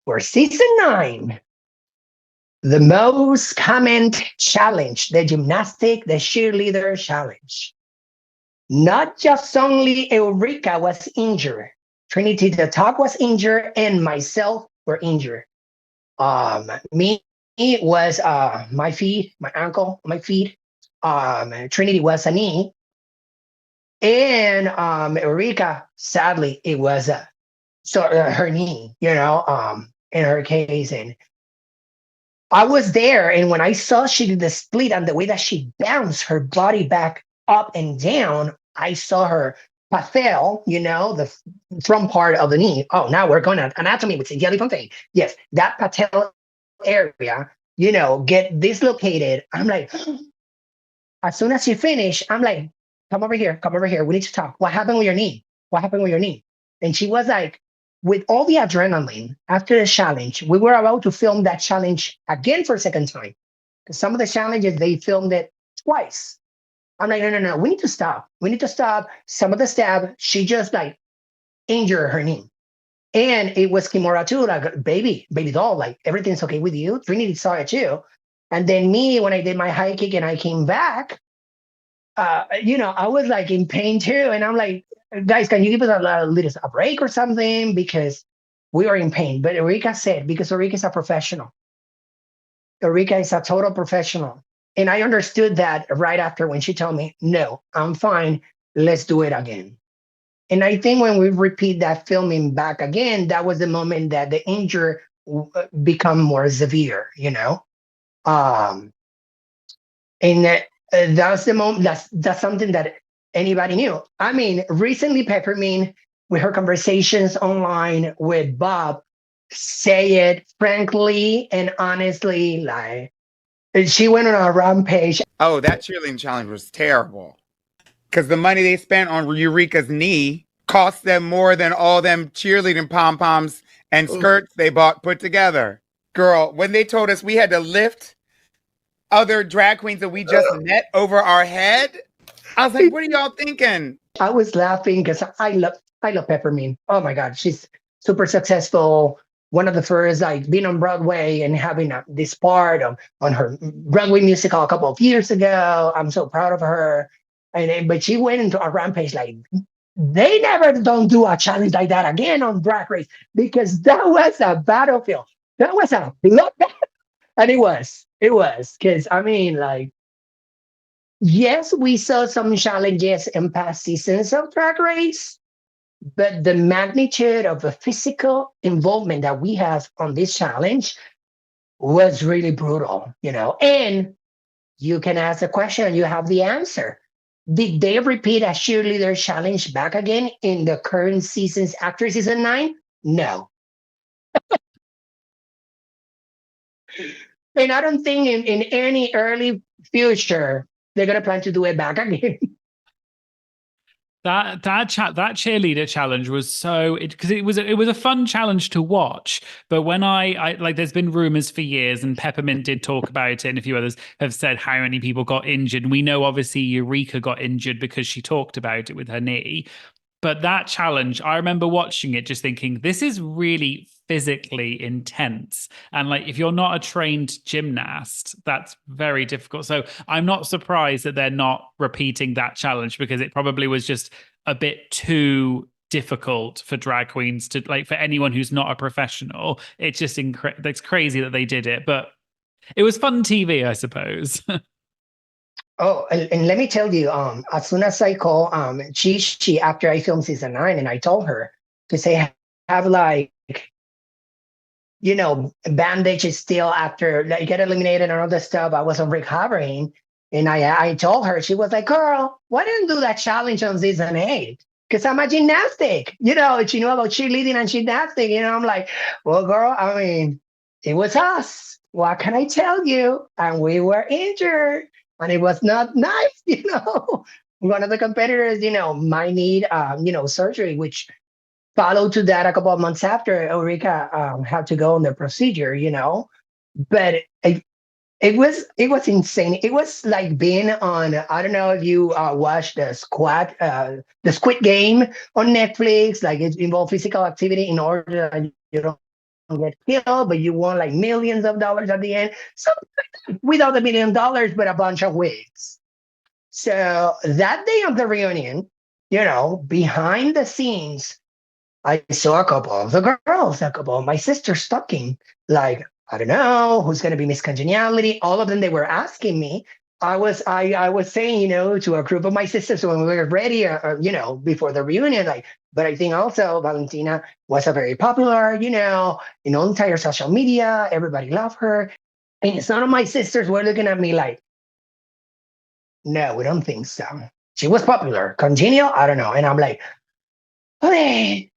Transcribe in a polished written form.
For season 9, the most common challenge, the gymnastic, the cheerleader challenge. Not just only Eureka was injured, Trinity the Talk was injured, and myself were injured. Me was my feet, my ankle, my feet. Trinity was a knee, and Eureka, sadly, it was her knee. In her case, and I was there, and when I saw she did the split and the way that she bounced her body back up and down, I saw her patelle, the front part of the knee. Oh, now we're going to anatomy with Cynthia Fontaine. Yes, that patelle area, get dislocated. I'm like, as soon as she finished, I'm like, come over here. We need to talk. What happened with your knee? And she was like, with all the adrenaline after the challenge, we were about to film that challenge again for a second time. Because some of the challenges, they filmed it twice. I'm like, no, we need to stop. Some of the staff, she just like injured her knee. And it was Kimura too, like, baby doll, like, everything's okay with you? Trinity saw it too. And then me, when I did my high kick and I came back, I was like in pain too. And I'm like, guys, can you give us a break or something? Because we are in pain. But Eureka said, because Eureka is a professional. Eureka is a total professional. And I understood that right after when she told me, no, I'm fine. Let's do it again. And I think when we repeat that filming back again, that was the moment that the injury become more severe, and that's the moment. That's something that anybody knew. I mean, recently Peppermint, with her conversations online with Bob, say it frankly and honestly, like, she went on a rampage. Oh, that cheerleading challenge was terrible. Because the money they spent on Eureka's knee cost them more than all them cheerleading pom-poms and skirts they bought put together. Girl, when they told us we had to lift other drag queens that we just met over our head, I was like, what are y'all thinking? I was laughing because I love Peppermint. Oh my God, she's super successful. One of the first, like, being on Broadway and having this part on her Broadway musical a couple of years ago. I'm so proud of her. But she went into a rampage like, they never don't do a challenge like that again on Drag Race, because that was a battlefield. That was a bloodbath. And it was, because I mean, like, yes, we saw some challenges in past seasons of Drag Race, but the magnitude of the physical involvement that we have on this challenge was really brutal, And you can ask a question and you have the answer. Did they repeat a cheerleader challenge back again in the current seasons after season 9? No. And I don't think in any early future they're gonna plan to do it back again. That cheerleader challenge was because it was a fun challenge to watch. But when I like, there's been rumors for years, and Peppermint did talk about it, and a few others have said how many people got injured. We know obviously Eureka got injured because she talked about it with her knee. But that challenge, I remember watching it just thinking, this is really physically intense. And like, if you're not a trained gymnast, that's very difficult. So I'm not surprised that they're not repeating that challenge, because it probably was just a bit too difficult for drag queens to, like, for anyone who's not a professional. It's just it's crazy that they did it, but it was fun TV, I suppose. Oh, and let me tell you, as soon as I call she after I filmed season 9, and I told her to say, have like, bandages still after like, get eliminated and all this stuff. I wasn't recovering. And I told her, she was like, girl, why didn't you do that challenge on season 8? Because I'm a gymnastic, she knew about cheerleading and gymnastic. I'm like, well, girl, I mean, it was us. What can I tell you? And we were injured. And it was not nice, One of the competitors, might need, surgery, which followed to that a couple of months after Eureka had to go on the procedure, But it was insane. It was like being on, I don't know if you watched the Squid Game on Netflix. Like, it involved physical activity in order, get killed, but you won like millions of dollars at the end. Something like that, without $1 million, but a bunch of wigs. So that day of the reunion, behind the scenes, I saw a couple of the girls, a couple of my sisters talking, like, I don't know who's going to be Miss Congeniality. All of them, they were asking me. I was saying, to a group of my sisters when we were ready, before the reunion, like, but I think also Valentina was a very popular, in all entire social media. Everybody loved her. And some of my sisters were looking at me like, no, we don't think so. She was popular. Congenial? I don't know. And I'm like, okay,